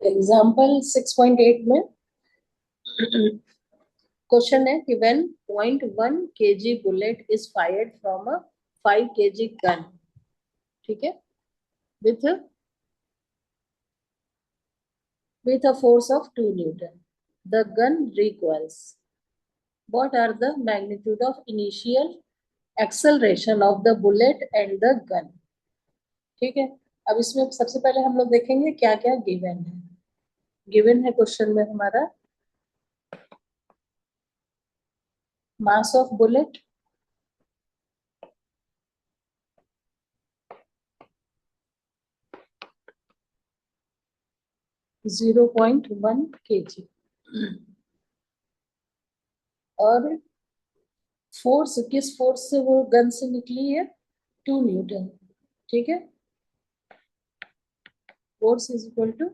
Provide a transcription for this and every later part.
Example 6.8 में question है कि when 0.1 kg bullet is fired from a 5 kg gun, ठीक है, with a force of 2 Newton. The gun recoils. What are the magnitude of initial acceleration of the bullet and the gun? ठीक है, अब इसमें सबसे पहले हम लोग देखेंगे क्या क्या गिवन है। गिवन है क्वेश्चन में हमारा mass of bullet, zero point one के जी, और फोर्स, किस फोर्स से वो गन से निकली है, 2 न्यूटन, ठीक है, force is equal to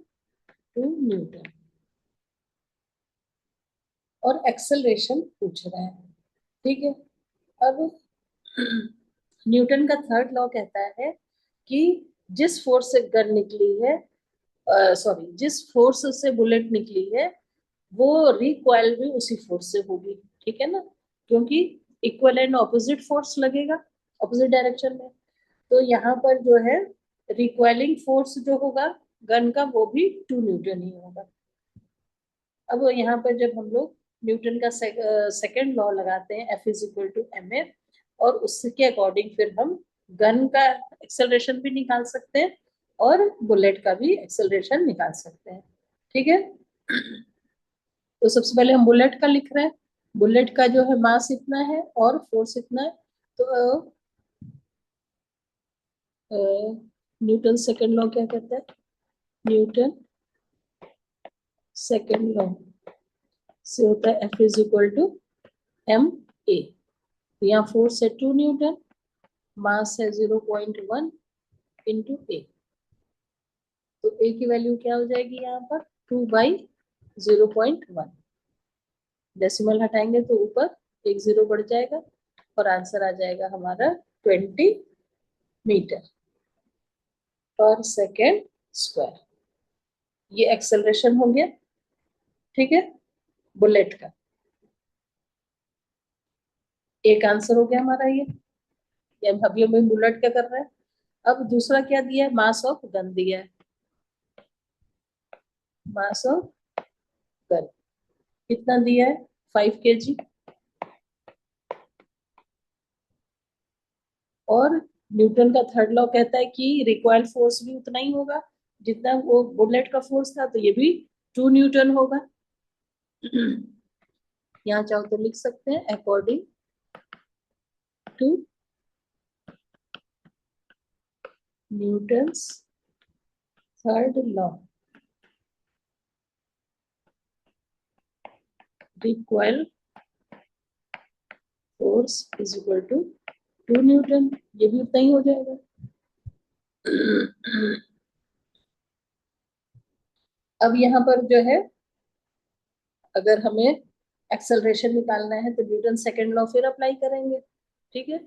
2 newton, और एक्सेलरेशन पूछ रहा है, ठीक है। अब न्यूटन का थर्ड लॉ कहता है कि जिस फोर्स से गन निकली है, सॉरी, जिस फोर्स से बुलेट निकली है वो रिकॉइल भी उसी फोर्स से होगी, ठीक है ना, क्योंकि इक्वल एंड ऑपोजिट फोर्स लगेगा ऑपोजिट डायरेक्शन में। तो यहाँ पर जो है रिकॉइलिंग फोर्स जो होगा गन का वो भी 2 न्यूटन ही होगा। अब यहाँ पर जब हम लोग न्यूटन का सेकेंड लॉ लगाते हैं, F is equal to M A, और उसके अकॉर्डिंग फिर हम गन का एक्सेलरेशन भी निकाल सकते हैं और बुलेट का भी एक्सेलरेशन निकाल सकते हैं, ठीक है। तो सबसे पहले हम बुलेट का लिख रहे हैं। बुलेट का जो है मास इतना है और फोर्स इतना है, तो न्यूटन सेकेंड लॉ क्या कहता है, न्यूटन सेकेंड लॉ से होता है F is equal to M A. यहाँ फोर्स है 2 न्यूटन, मास है 0.1 इंटू ए, तो ए की वैल्यू क्या हो जाएगी यहाँ पर 2/0.1, डेसिमल हटाएंगे तो ऊपर एक जीरो बढ़ जाएगा और आंसर आ जाएगा हमारा 20 मीटर पर सेकेंड स्क्वायर। ये एक्सेलरेशन हो गया, ठीक है, बुलेट का। एक आंसर हो गया हमारा ये अभी हमें बुलेट का कर रहा है। अब दूसरा क्या दिया है, मास ऑफ गन दिया है, मास ऑफ गन कितना दिया है 5 kg, और न्यूटन का थर्ड लॉ कहता है कि रिक्वायर्ड फोर्स भी उतना ही होगा जितना वो बुलेट का फोर्स था, तो ये भी 2 न्यूटन होगा। यहाँ चाहो तो लिख सकते हैं according to Newton's third law required force is equal to 2 newton, ये भी उतना ही हो जाएगा। अब यहाँ पर जो है अगर हमें एक्सेलरेशन निकालना है तो न्यूटन सेकेंड लॉ फिर अप्लाई करेंगे, ठीक है।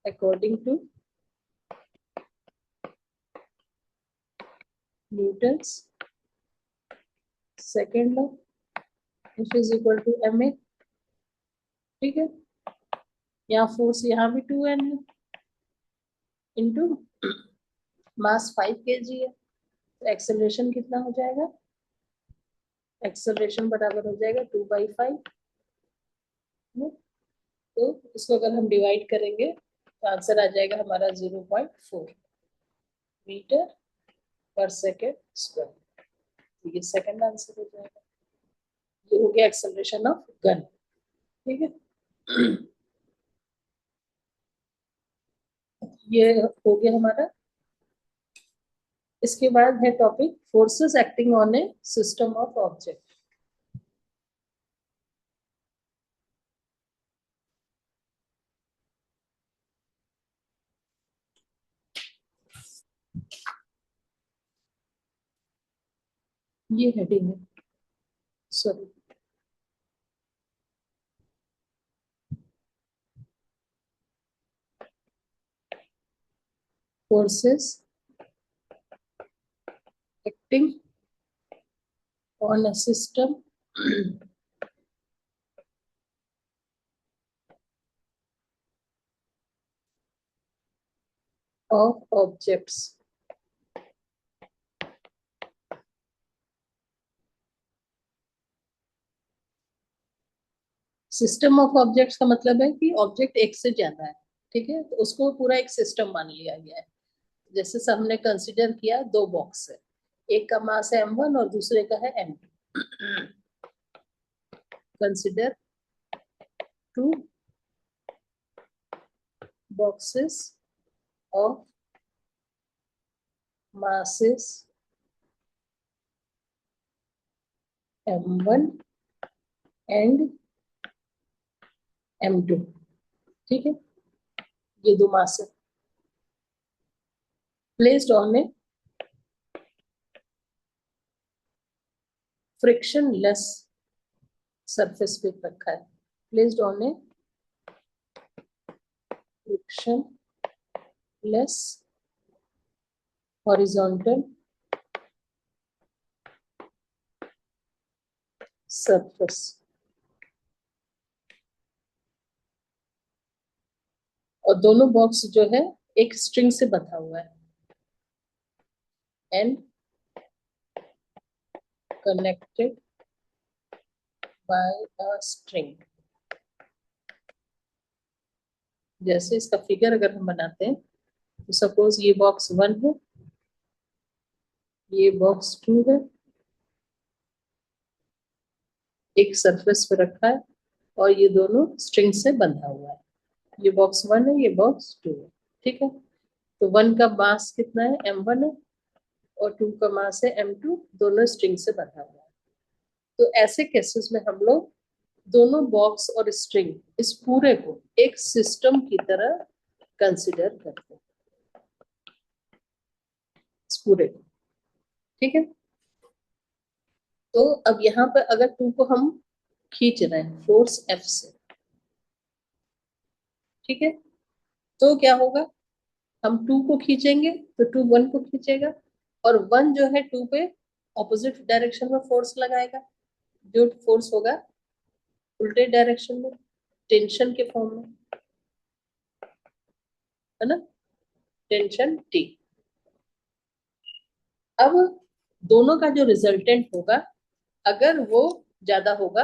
According to Newton's second law F is equal to M A, ठीक है, यहाँ फोर्स यहाँ भी 2n है इंटू मास 5 kg है, तो एक्सेलरेशन कितना हो जाएगा, एक्सेलरेशन बराबर हो जाएगा 2/5, तो इसको अगर हम डिवाइड करेंगे तो आंसर आ जाएगा हमारा 0.4 मीटर पर सेकेंड स्क्वायर, तो ये सेकंड आंसर हो जाएगा। ये हो गया एक्सेलरेशन ऑफ गन, ठीक है। ये हो गया हमारा। इसके बाद है topic forces acting on A system of object. ये हेडिंग है, sorry, forces acting on a system of objects. System of objects का मतलब है कि ऑब्जेक्ट एक से ज्यादा है, ठीक है, तो उसको पूरा एक सिस्टम मान लिया गया है। जैसे हमने कंसिडर किया दो बॉक्स है, एक का मास है m1 और दूसरे का है m2। Consider two boxes of masses m1 and m2, ठीक है, ये दो मास है placed on A friction less surface पे रखा है, placed on A friction less horizontal surface. और दोनों बॉक्स जो है एक स्ट्रिंग से बंधा हुआ है and connected by a string. जैसे इसका फिगर अगर हम बनाते हैं तो सपोज ये बॉक्स 1 है, ये बॉक्स 2 है, एक सरफेस पे रखा है और ये दोनों स्ट्रिंग से बंधा हुआ है। ये बॉक्स 1 है, ये बॉक्स 2 है, ठीक है। तो 1 का मास कितना है m1 है और 2 का मास है m2, दोनों स्ट्रिंग से बंधा हुआ है। तो ऐसे केसेस में हम लोग दोनों बॉक्स और स्ट्रिंग इस पूरे को एक सिस्टम की तरह कंसिडर करते हैं, इस पूरे को, ठीक है। तो अब यहाँ पर अगर 2 को हम खींच रहे हैं फोर्स F से, ठीक है, तो क्या होगा, हम 2 को खींचेंगे तो 2 1 को खींचेगा और 1 जो है 2 पे ऑपोजिट डायरेक्शन में फोर्स लगाएगा, जो फोर्स होगा उल्टे डायरेक्शन में, टेंशन के फॉर्म में, है ना, टेंशन T। अब दोनों का जो रिजल्टेंट होगा अगर वो ज्यादा होगा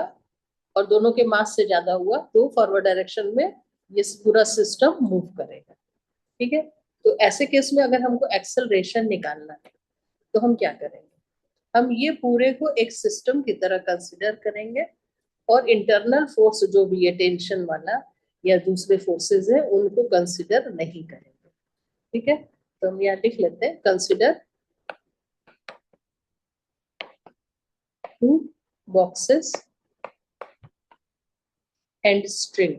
और दोनों के मास से ज्यादा हुआ तो फॉरवर्ड डायरेक्शन में ये पूरा सिस्टम मूव करेगा, ठीक है। तो ऐसे केस में अगर हमको एक्सेलरेशन निकालना है तो हम क्या करेंगे, हम ये पूरे को एक सिस्टम की तरह कंसिडर करेंगे और इंटरनल फोर्स जो भी है टेंशन वाला या दूसरे फोर्सेस है उनको कंसिडर नहीं करेंगे, ठीक है। तो हम यहाँ लिख लेते हैं consider two boxes and string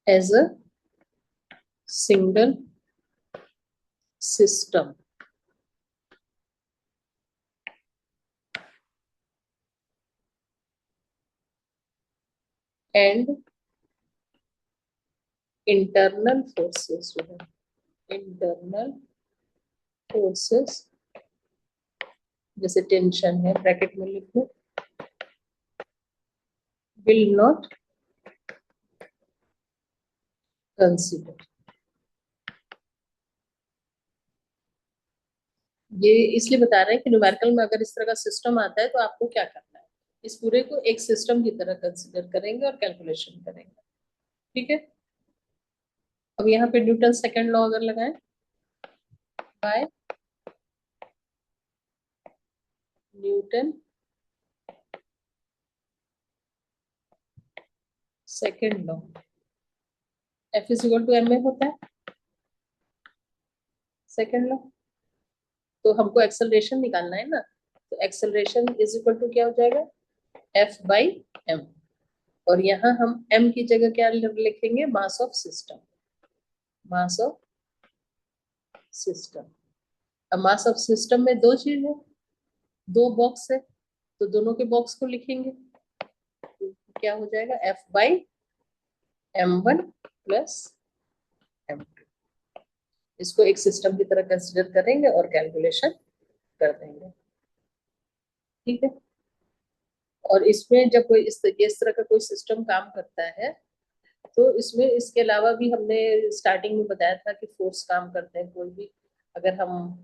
as a single system and internal forces जो है, इंटरनल फोर्सेस जैसे टेंशन है ब्रैकेट में लिख लो, विल नॉट कंसिडर। ये इसलिए बता रहे हैं कि न्यूमेरिकल में अगर इस तरह का सिस्टम आता है तो आपको क्या करना है, इस पूरे को एक सिस्टम की तरह कंसिडर करेंगे और कैलकुलेशन करेंगे, ठीक है। अब यहाँ पे न्यूटन सेकंड लॉ अगर लगाएं, by Newton second law, F is equal to M में होता है सेकंड लॉ। तो हमको एक्सेलरेशन निकालना है ना, तो एक्सेलरेशन इज इक्वल टू क्या हो जाएगा F बाई m। और यहाँ हम m की जगह क्या लिखेंगे, mass of system, mass of system. अब मास ऑफ सिस्टम में दो चीज है, दो बॉक्स है तो दोनों के बॉक्स को लिखेंगे, क्या हो जाएगा, F/m1 प्लस m2। इसको एक सिस्टम की तरह कंसिडर करेंगे और कैलकुलेशन कर देंगे, ठीक है। और इसमें जब कोई इस तरह का कोई सिस्टम काम करता है, तो इसमें इसके अलावा भी हमने स्टार्टिंग में बताया था कि फोर्स काम करते हैं। कोई भी अगर हम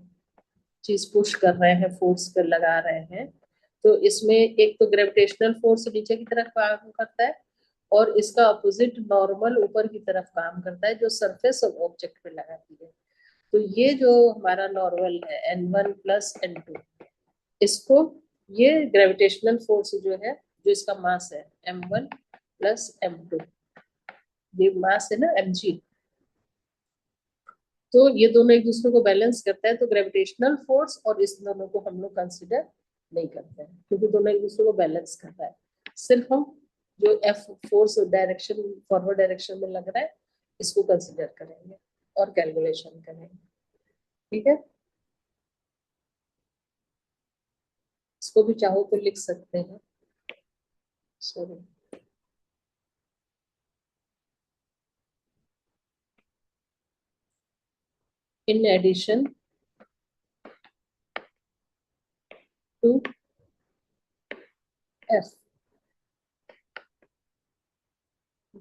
चीज पुश कर रहे हैं, फोर्स कर लगा रहे हैं, तो इसमें एक तो ग्रेविटेशनल फोर्स नीचे की तरफ काम करता है, और इसका अपोजिट नॉर्मल ऊपर की तरफ काम करता है, जो सरफेस ऑफ ऑब्जेक्ट पे लगाती है। तो ये जो हमारा नॉर्मल है N1 प्लस N2, इसको, ये ग्रेविटेशनल फोर्स जो है, जो इसका मास है M1 प्लस M2, ये मास है ना mg, तो ये दोनों एक दूसरे को बैलेंस करता है। तो ग्रेविटेशनल फोर्स और इस दोनों को हम लोग कंसिडर नहीं करते हैं, क्योंकि दोनों एक दूसरे को बैलेंस कर रहा है। सिर्फ हम जो F force direction, forward direction में लग रहा है, इसको कंसिडर करेंगे और कैलकुलेशन करेंगे, ठीक है। इसको भी चाहो तो लिख सकते हैं, sorry. In addition to F,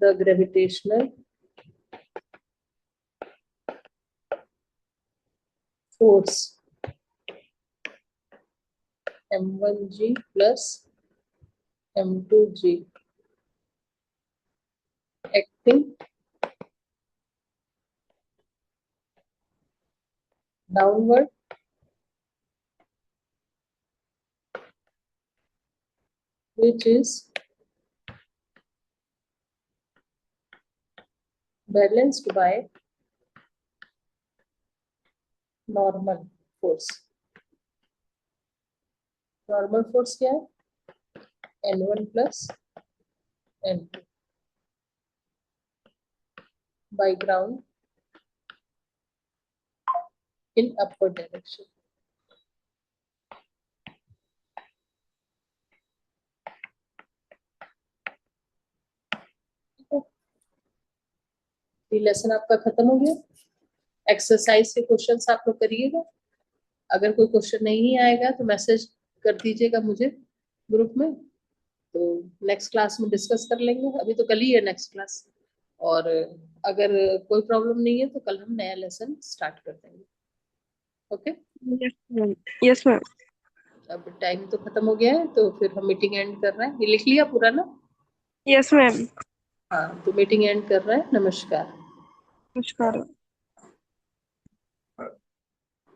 the gravitational force M1g plus M2g acting downward which is balanced by normal force। Normal force क्या है, N1 plus N2 by ground in upward direction। ये लेसन आपका खत्म हो गया। एक्सरसाइज के questions आप लोग करिएगा। अगर कोई क्वेश्चन नहीं आएगा तो मैसेज कर दीजिएगा मुझे ग्रुप में, तो नेक्स्ट क्लास में डिस्कस कर लेंगे। अभी तो कल ही है नेक्स्ट क्लास, और अगर कोई प्रॉब्लम नहीं है तो कल हम नया लेसन स्टार्ट कर देंगे, okay. Yes ma'am. Yes ma'am. अब टाइम तो खत्म हो गया है, तो फिर हम मीटिंग एंड कर रहे हैं। ये लिख लिया पूरा ना? Yes ma'am. हाँ, तो मीटिंग एंड कर रहे हैं। नमस्कार। नमस्कार।